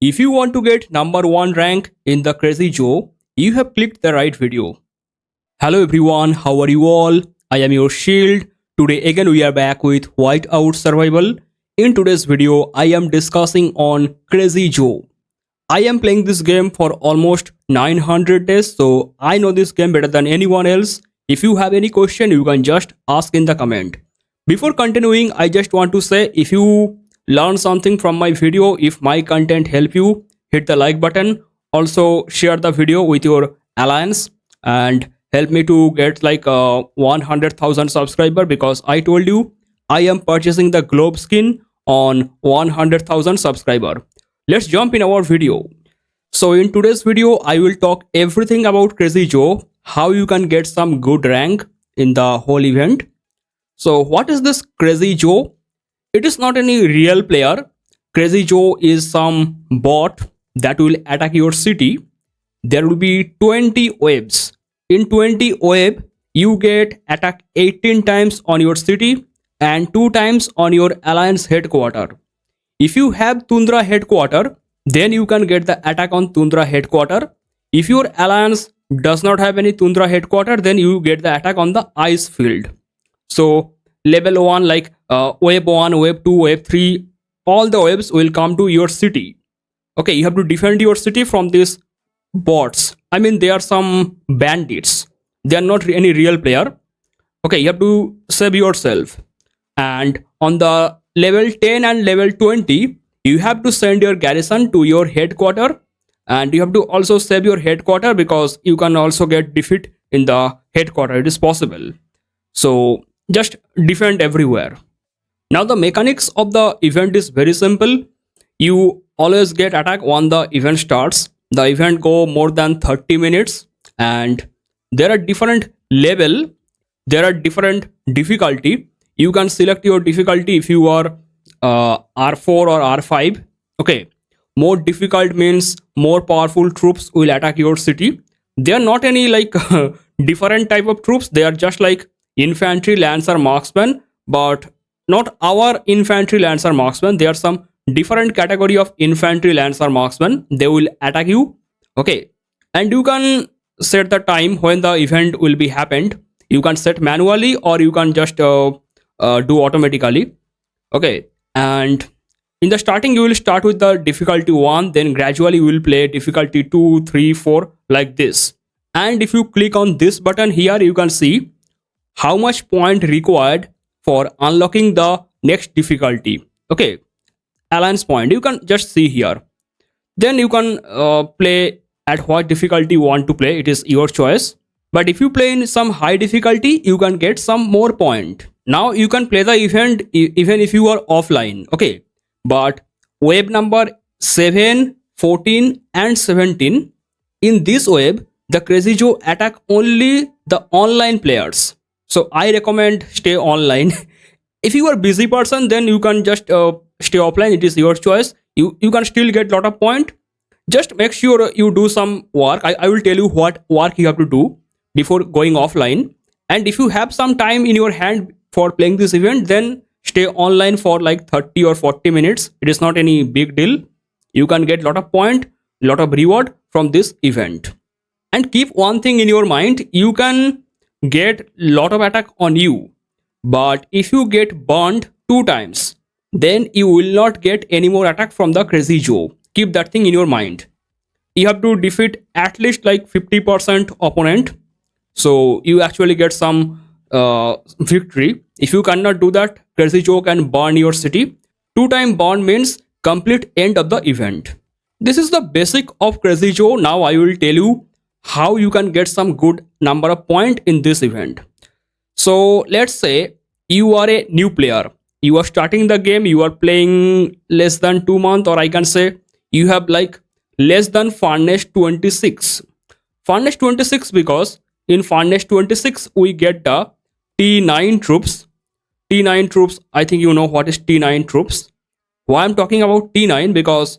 If you want to get number 1 rank in the Crazy Joe, you have clicked the right video. Hello everyone, how are you all? I am your shield. Today again we are back with Whiteout Survival. In today's video, I am discussing on Crazy Joe. I am playing this game for almost 900 days, so I know this game better than anyone else. If you have any question, you can just ask in the comment. Before continuing, I just want to say, if you learn something from my video, if my content help you, hit the like button. Also share the video with your alliance and help me to get like 100,000 subscriber, because I told you I am purchasing the globe skin on 100,000 subscriber. Let's jump in our video. So in today's video, I will talk everything about Crazy Joe, how you can get some good rank in the whole event. So what is this Crazy Joe? It is not any real player. Crazy Joe is some bot that will attack your city. There will be 20 waves. In 20 wave, you get attacked 18 times on your city and 2 times on your alliance headquarter. If you have Tundra headquarter, then you can get the attack on Tundra headquarter. If your alliance does not have any Tundra headquarter, then you get the attack on the ice field. So level 1, like wave 1, wave 2, wave 3, all the waves will come to your city. Okay, you have to defend your city from these bots. I mean, they are some bandits. They are not any real player. Okay, you have to save yourself. And on the level 10 and level 20, you have to send your garrison to your headquarter, and you have to also save your headquarter, because you can also get defeat in the headquarter. It is possible. So just defend everywhere. Now the mechanics of the event is very simple. You always get attack when the event starts. The event go more than 30 minutes, and there are different level. There are different difficulty. You can select your difficulty if you are R4 or R5. Okay, more difficult means more powerful troops will attack your city. They are not any like different type of troops. They are just like infantry, lancer, marksman, but not our infantry, lancer, marksman. There are some different category of infantry, lancer, marksman. They will attack you. Okay, and you can set the time when the event will be happened. You can set manually, or you can just do automatically. Okay, and in the starting you will start with the difficulty 1, then gradually you will play difficulty 2, 3, 4 like this. And if you click on this button here, you can see how much point required for unlocking the next difficulty. Okay, alliance point, you can just see here. Then you can play at what difficulty you want to play. It is your choice. But if you play in some high difficulty, you can get some more point. Now you can play the event even if you are offline. Okay, but wave number 7, 14 and 17, in this wave the Crazy Joe attack only the online players. So I recommend stay online. If you are busy person, then you can just stay offline. It is your choice. You can still get lot of point. Just make sure you do some work. I will tell you what work you have to do before going offline. And if you have some time in your hand for playing this event, then stay online for like 30 or 40 minutes. It is not any big deal. You can get lot of point, lot of reward from this event. And keep one thing in your mind, you can get lot of attack on you, but if you get burned 2 times, then you will not get any more attack from the Crazy Joe. Keep that thing in your mind. You have to defeat at least like 50% opponent, so you actually get some victory. If you cannot do that, Crazy Joe can burn your city. 2-time burn means complete end of the event. This is the basic of Crazy Joe. Now I will tell you how you can get some good number of point in this event. So let's say you are a new player. You are starting the game. You are playing less than 2 months, or I can say you have like less than furnace 26. Furnace 26, because in furnace 26 we get the T9 troops. T9 troops, I think you know what is T9 troops. Why I'm talking about T9? Because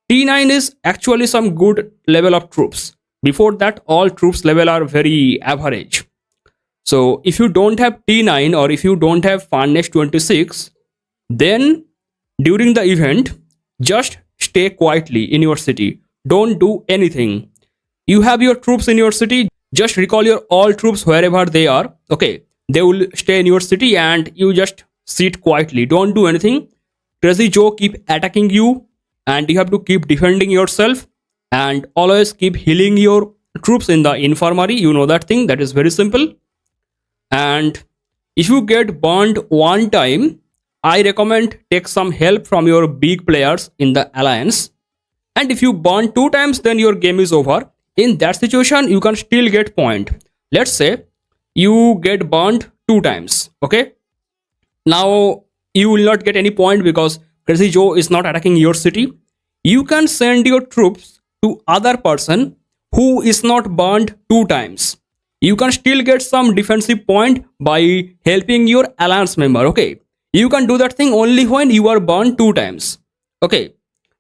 T9 is actually some good level of troops. Before that, all troops level are very average. So if you don't have T9, or if you don't have furnace 26, then during the event, just stay quietly in your city. Don't do anything. You have your troops in your city. Just recall your all troops wherever they are. Okay, they will stay in your city and you just sit quietly. Don't do anything. Crazy Joe keep attacking you and you have to keep defending yourself and always keep healing your troops in the infirmary. You know that thing. That is very simple. And if you get burned one time, I recommend take some help from your big players in the alliance. And if you burn two times, then your game is over. In that situation, you can still get point. Let's say you get burned two times. Okay. Now you will not get any point because Crazy Joe is not attacking your city. You can send your troops to other person who is not burned two times. You can still get some defensive point by helping your alliance member. Okay. You can do that thing only when you are burned two times. Okay.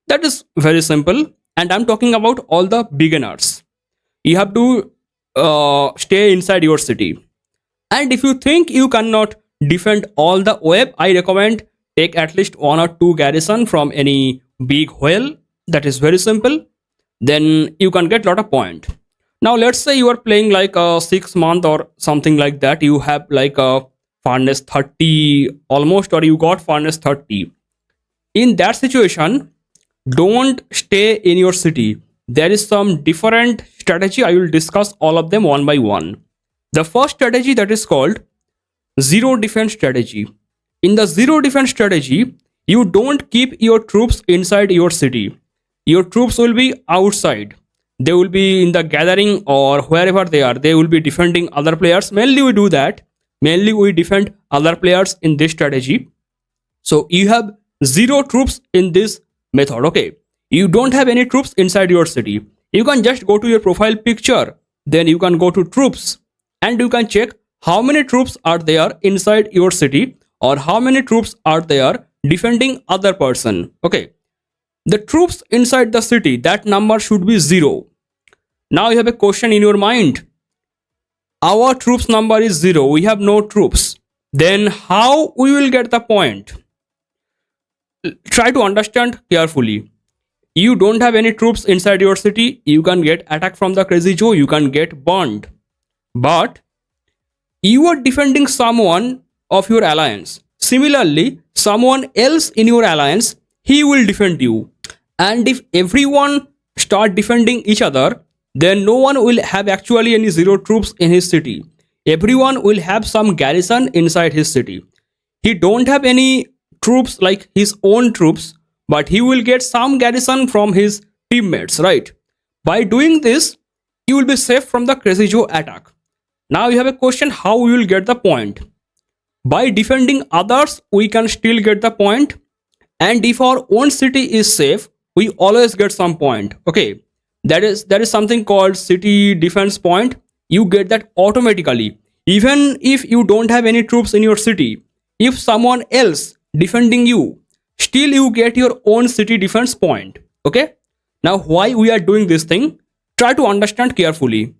That is very simple. And I'm talking about all the beginners. You have to stay inside your city. And if you think you cannot defend all the web, I recommend take at least one or two garrison from any big whale. That is very simple. Then you can get lot of point. Now let's say you are playing like a 6 month or something like that. You have like a furnace 30 almost, or you got furnace 30. In that situation, don't stay in your city. There is some different strategy. I will discuss all of them one by one. The first strategy, that is called zero defense strategy. In the zero defense strategy, you don't keep your troops inside your city. Your troops will be outside. They will be in the gathering or wherever they are. They will be defending other players. Mainly we do that. Mainly we defend other players in this strategy. So you have zero troops in this method. Okay, you don't have any troops inside your city. You can just go to your profile picture, then you can go to troops and you can check how many troops are there inside your city or how many troops are there defending other person. Okay, the troops inside the city, that number should be 0. Now you have a question in your mind. Our troops number is 0. We have no troops. Then how we will get the point? Try to understand carefully. You don't have any troops inside your city. You can get attacked from the Crazy Joe. You can get burned. But you are defending someone of your alliance. Similarly, someone else in your alliance, he will defend you. And if everyone start defending each other, then no one will have actually any zero troops in his city. Everyone will have some garrison inside his city. He don't have any troops like his own troops, but he will get some garrison from his teammates, right? By doing this, you will be safe from the Crazy Joe attack. Now you have a question, how we will get the point? By defending others, we can still get the point. And if our own city is safe, we always get some point. Okay, there is something called city defense point. You get that automatically. Even if you don't have any troops in your city, if someone else defending you, still you get your own city defense point. Okay, now why we are doing this thing? Try to understand carefully.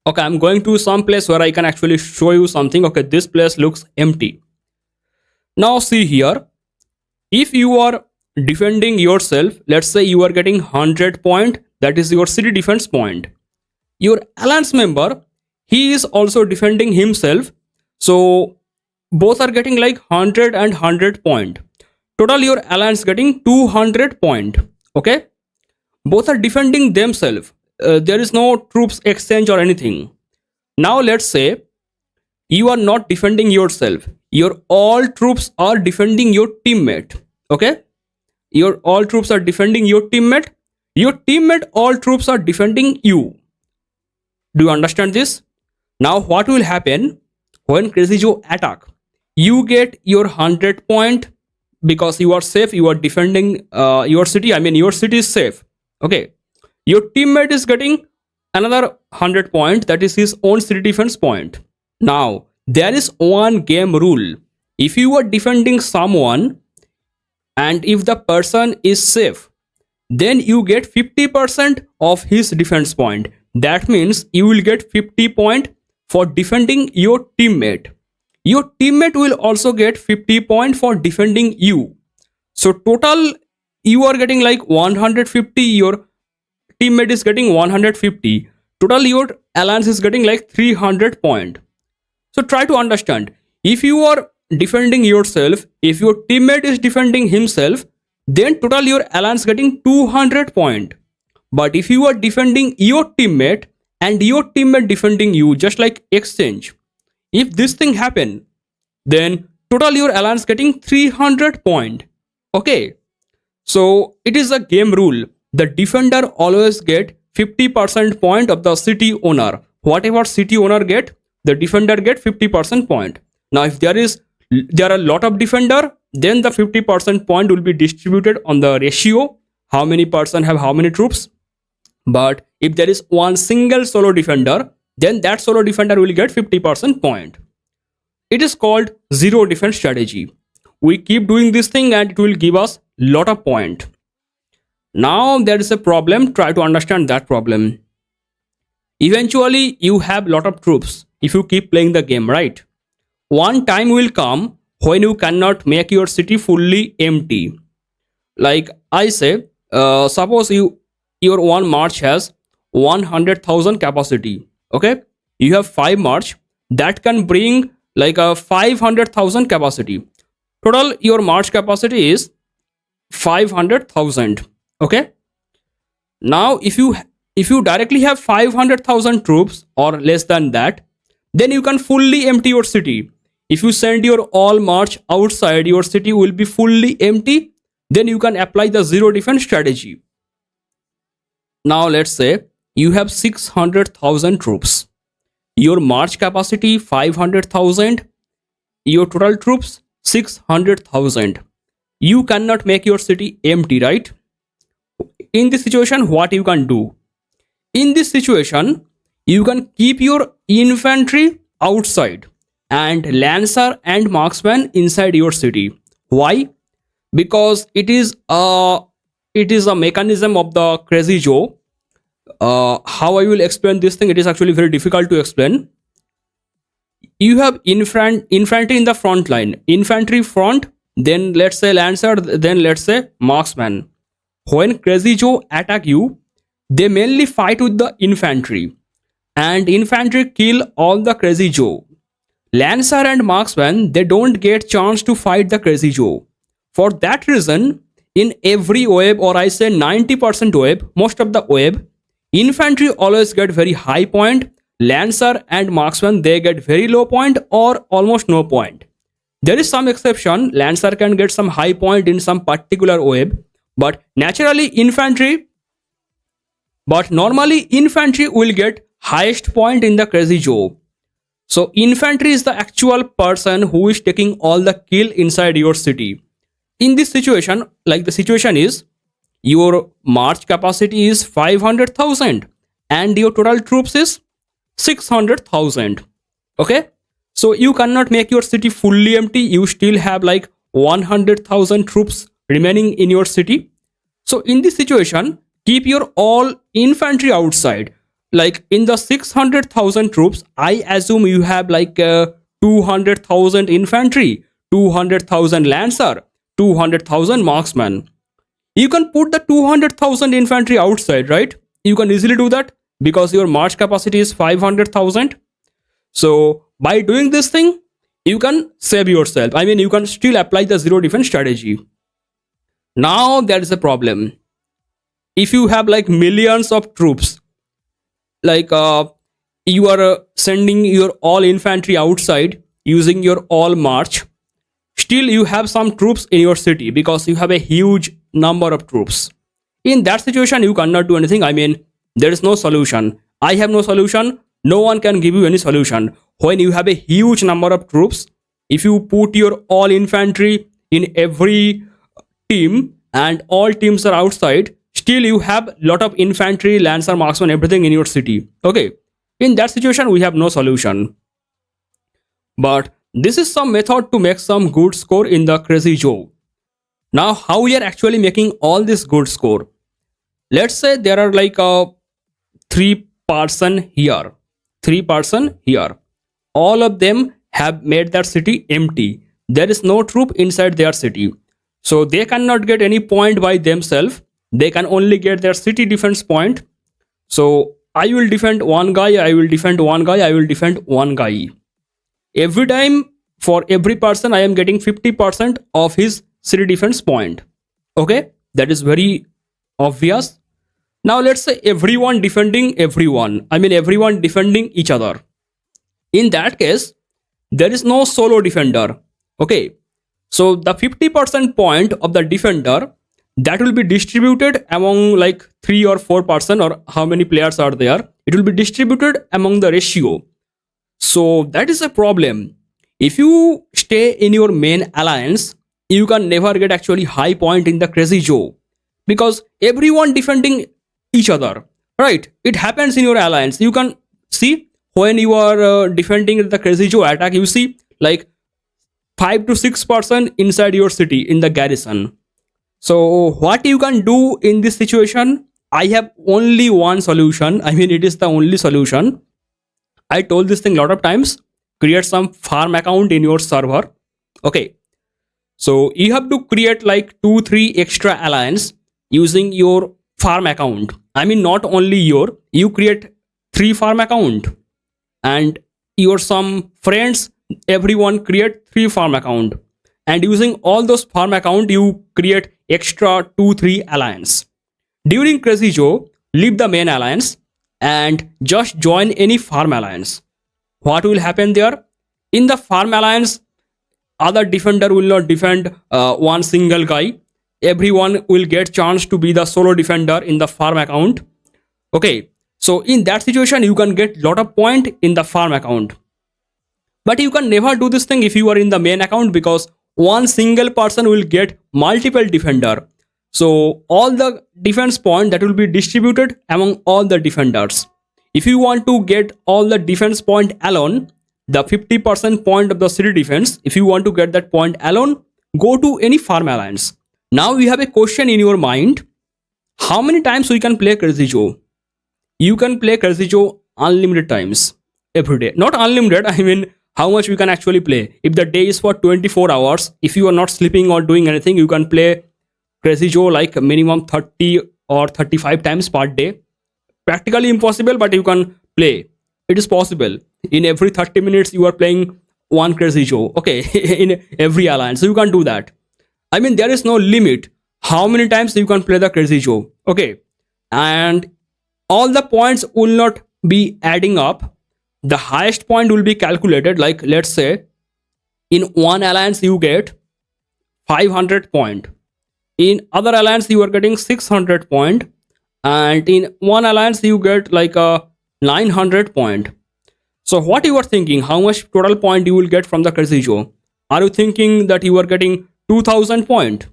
Okay, I'm going to some place where I can actually show you something. Okay, this place looks empty. Now see here, if you are defending yourself, let's say you are getting 100 point, that is your city defense point. Your alliance member, he is also defending himself. So both are getting like 100 and 100 point. Total your alliance getting 200 point. Okay, both are defending themselves. There is no troops exchange or anything. Now let's say you are not defending yourself. Your all troops are defending your teammate. Okay, your all troops are defending your teammate. Your teammate all troops are defending you. Do you understand this? Now what will happen when Crazy Joe attack? You get your 100 point because you are safe. You are defending your city. I mean your city is safe. Okay, your teammate is getting another 100 point, that is his own city defense point. Now there is one game rule. If you are defending someone and if the person is safe, then you get 50% of his defense point. That means you will get 50 point for defending your teammate. Your teammate will also get 50 point for defending you. So total you are getting like 150, your teammate is getting 150, total your alliance is getting like 300 point. So try to understand, if you are defending yourself, if your teammate is defending himself, then total your alliance getting 200 point. But if you are defending your teammate and your teammate defending you, just like exchange, if this thing happen, then total your alliance getting 300 point. Okay, so it is a game rule. The defender always get 50% point of the city owner. Whatever city owner get, the defender get 50% point. Now if there are a lot of defender, then the 50% point will be distributed on the ratio, how many person have how many troops. But if there is one single solo defender, then that solo defender will get 50% point. It is called zero defense strategy. We keep doing this thing and it will give us lot of point. Now there is a problem, try to understand that problem. Eventually you have lot of troops if you keep playing the game, right? One time will come when you cannot make your city fully empty. Like I say, suppose your one march has 100,000 capacity. Okay, you have 5 march that can bring like a 500,000 capacity. Total your march capacity is 500,000. Okay, now if you directly have 500,000 troops or less than that, then you can fully empty your city. If you send your all march outside, your city will be fully empty. Then you can apply the zero defense strategy. Now let's say you have 600,000 troops. Your march capacity 500,000. Your total troops 600,000. You cannot make your city empty, right? In this situation, what you can do? In this situation, you can keep your infantry outside and lancer and marksman inside your city. Why? Because it is a mechanism of the crazy Joe. How I will explain this thing, it is actually very difficult to explain. You have infantry in the front line, infantry front, then let's say lancer, then let's say marksman. When crazy Joe attack you, they mainly fight with the infantry, and infantry kill all the crazy Joe. Lancer and marksman, they don't get chance to fight the crazy Joe. For that reason, in every wave, or I say 90% wave, most of the wave, infantry always get very high point. Lancer and marksman, they get very low point or almost no point. There is some exception. Lancer can get some high point in some particular wave, but naturally infantry, but normally infantry will get highest point in the crazy Joe. So infantry is the actual person who is taking all the kill inside your city. In this situation, like the situation is, your march capacity is 500,000 and your total troops is 600,000. Okay, so you cannot make your city fully empty. You still have like 100,000 troops remaining in your city. So in this situation, keep your all infantry outside. Like in the 600,000 troops, I assume you have like 200,000 infantry, 200,000 lancer, 200,000 marksman. You can put the 200,000 infantry outside, right? You can easily do that because your march capacity is 500,000. So by doing this thing, you can save yourself. I mean, you can still apply the zero defense strategy. Now there is a problem. If you have like millions of troops, like you are sending your all infantry outside using your all march, still you have some troops in your city because you have a huge number of troops. In that situation, you cannot do anything. I mean, there is no solution. I have no solution. No one can give you any solution. When you have a huge number of troops, if you put your all infantry in every team and all teams are outside, still you have lot of infantry, lancer, marksman, everything in your city. Okay, in that situation we have no solution. But this is some method to make some good score in the crazy Joe. Now how we are actually making all this good score? Let's say there are like 3 person here, 3 person here. All of them have made their city empty. There is no troop inside their city. So they cannot get any point by themselves. They can only get their city defense point. So I will defend one guy, I will defend one guy, I will defend one guy. Every time, for every person, I am getting 50% of his city defense point. Okay, that is very obvious. Now let's say everyone defending everyone. I mean everyone defending each other. In that case, there is no solo defender. Okay, so the 50% point of the defender, that will be distributed among like 3 or 4 person, or how many players are there. It will be distributed among the ratio. So that is a problem. If you stay in your main alliance, you can never get actually high point in the Crazy Joe, because everyone defending each other, right? It happens in your alliance. You can see when you are defending the Crazy Joe attack, you see like 5 to 6% inside your city in the garrison. So what you can do in this situation? I have only one solution. I mean, it is the only solution. I told this thing a lot of times. Create some farm account in your server. Okay. So you have to create like 2-3 extra alliance using your farm account. I mean, not only you create 3 farm account, and your some friends, everyone create 3 farm account, and using all those farm account, you create extra 2-3 alliance. During Crazy Joe, leave the main alliance and just join any farm alliance. What will happen there? In the farm alliance, other defender will not defend one single guy. Everyone will get chance to be the solo defender in the farm account. Okay, so in that situation, you can get lot of point in the farm account. But you can never do this thing if you are in the main account, because one single person will get multiple defender. So all the defense point that will be distributed among all the defenders. If you want to get all the defense point alone, the 50% point of the city defense, if you want to get that point alone, go to any farm alliance. Now you have a question in your mind. How many times we can play Crazy Joe? You can play Crazy Joe unlimited times every day. Not unlimited, I mean how much we can actually play. If the day is for 24 hours, if you are not sleeping or doing anything, you can play Crazy Joe like minimum 30 or 35 times per day. Practically impossible, but you can play. It is possible. In every 30 minutes, you are playing one Crazy Joe. Okay, in every alliance. So you can do that. I mean, there is no limit how many times you can play the Crazy Joe. Okay. And all the points will not be adding up. The highest point will be calculated. Like, let's say, in one alliance, you get 500 point. In other alliance, you are getting 600 point. And in one alliance, you get like a 900 point. So what you are thinking? How much total point you will get from the Crazy Joe? Are you thinking that you are getting 2000 point?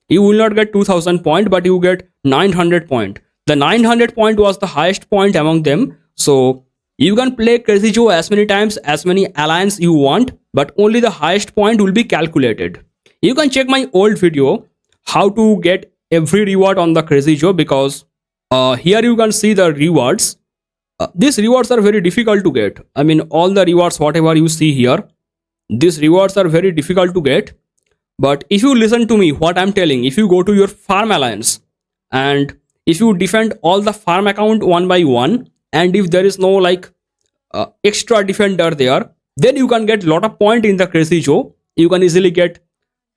You will not get 2000 point, but you get 900 point. The 900 point was the highest point among them. So you can play Crazy Joe as many times, as many alliance you want, but only the highest point will be calculated. You can check my old video, how to get every reward on the Crazy Joe, because here you can see the rewards. These rewards are very difficult to get. I mean, all the rewards, whatever you see here, these rewards are very difficult to get. But if you listen to me, what I'm telling, if you go to your farm alliance, and if you defend all the farm account one by one, and if there is no like extra defender there, then you can get lot of point in the Crazy Joe. You can easily get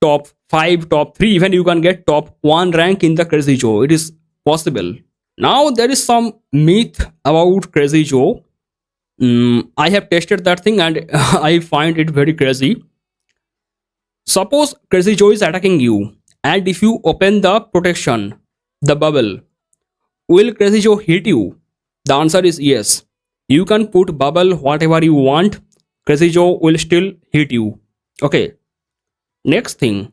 top 5, top 3, even you can get top 1 rank in the Crazy Joe. It is possible. Now there is some myth about Crazy Joe. I have tested that thing and I find it very crazy. Suppose Crazy Joe is attacking you, and if you open the protection, the bubble, will Crazy Joe hit you? The answer is yes. You can put bubble whatever you want. Crazy Joe will still hit you. Okay. Next thing.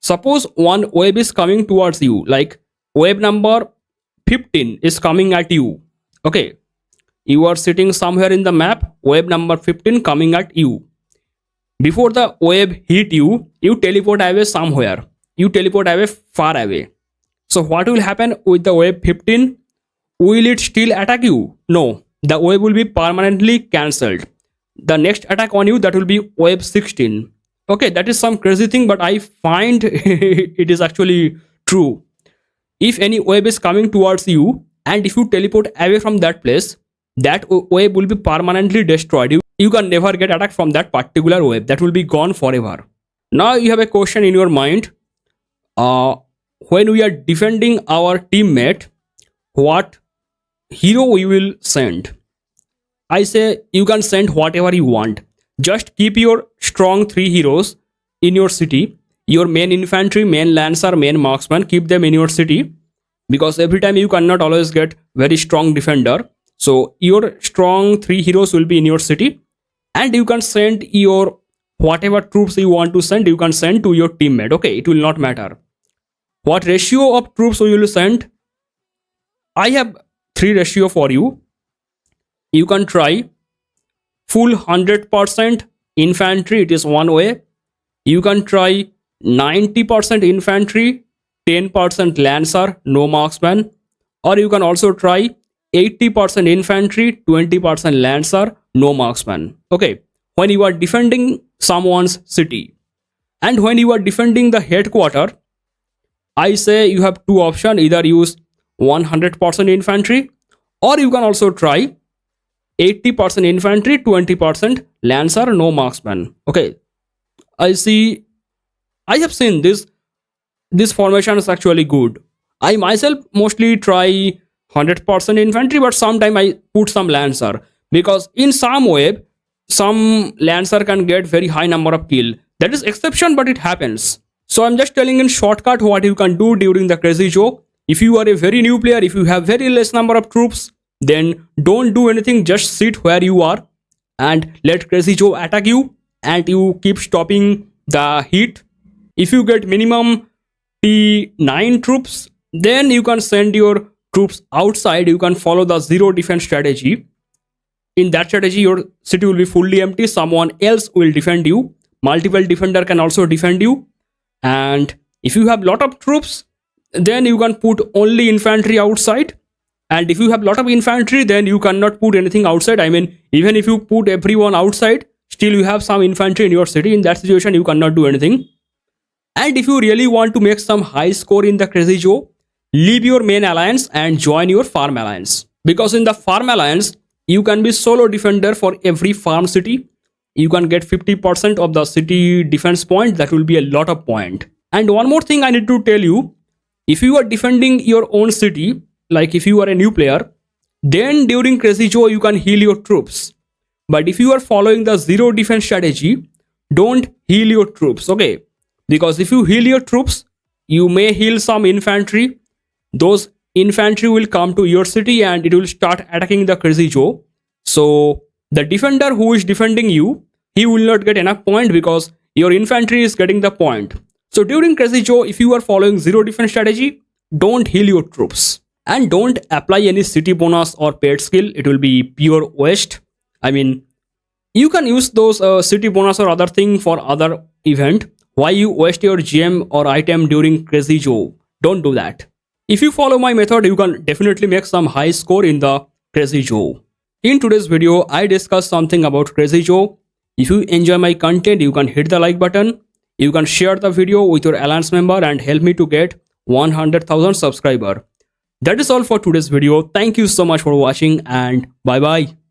Suppose one wave is coming towards you, like wave number 15 is coming at you. Okay. You are sitting somewhere in the map, wave number 15 coming at you. Before the wave hit you, you teleport away somewhere. You teleport away far away. So what will happen with the wave 15? Will it still attack you? No. The wave will be permanently cancelled. The next attack on you, that will be wave 16. Okay, that is some crazy thing, but I find it is actually true. If any wave is coming towards you, and if you teleport away from that place, that wave will be permanently destroyed. You can never get attacked from that particular wave. That will be gone forever. Now you have a question in your mind. Uh, when we are defending our teammate, what hero we will send? I say you can send whatever you want. Just keep your strong three heroes in your city. Your main infantry, main lancer, main marksman, keep them in your city, because every time you cannot always get very strong defender. So your strong three heroes will be in your city, and you can send your whatever troops you want to send, you can send to your teammate. Okay, it will not matter what ratio of troops we will send. I have three ratio for you. You can try full 100% infantry, it is one way. You can try 90% infantry, 10% lancer, no marksman. Or you can also try 80% infantry, 20% lancer, no marksman. Okay, when you are defending someone's city and when you are defending the headquarter, I say you have two options. Either use 100% infantry, or you can also try 80% infantry, 20% lancer, no marksman. Okay, I have seen this formation is actually good. I myself mostly try 100% infantry, but sometimes I put some lancer, because in some wave some lancer can get very high number of kill. That is exception, but it happens. So I'm just telling in shortcut what you can do during the crazy joke. If you are a very new player, if you have very less number of troops, then don't do anything, just sit where you are and let crazy joe attack you, and you keep stopping the heat. If you get minimum T9 troops, then you can send your troops outside. You can follow the zero defense strategy. In that strategy, your city will be fully empty, someone else will defend you, multiple defender can also defend you. And if you have lot of troops, then you can put only infantry outside. And if you have lot of infantry, then you cannot put anything outside. I mean, even if you put everyone outside, still you have some infantry in your city. In that situation, you cannot do anything. And if you really want to make some high score in the crazy joe, leave your main alliance and join your farm alliance, because in the farm alliance you can be solo defender for every farm city. You can get 50% of the city defense point. That will be a lot of point. And one more thing I need to tell you, if you are defending your own city, like if you are a new player, then during crazy joe you can heal your troops. But if you are following the zero defense strategy, don't heal your troops. Okay, because if you heal your troops, you may heal some infantry. Those infantry will come to your city and it will start attacking the crazy joe. So the defender who is defending you, he will not get enough point because your infantry is getting the point. So during crazy joe, if you are following zero defense strategy, don't heal your troops and don't apply any city bonus or paid skill. It will be pure waste. I mean, you can use those city bonus or other thing for other event. Why you waste your gem or item during crazy joe? Don't do that. If you follow my method, you can definitely make some high score in the crazy joe. In today's video, I discussed something about crazy joe. If you enjoy my content, you can hit the like button. You can share the video with your alliance member and help me to get 100,000 subscriber. That is all for today's video. Thank you so much for watching and bye bye.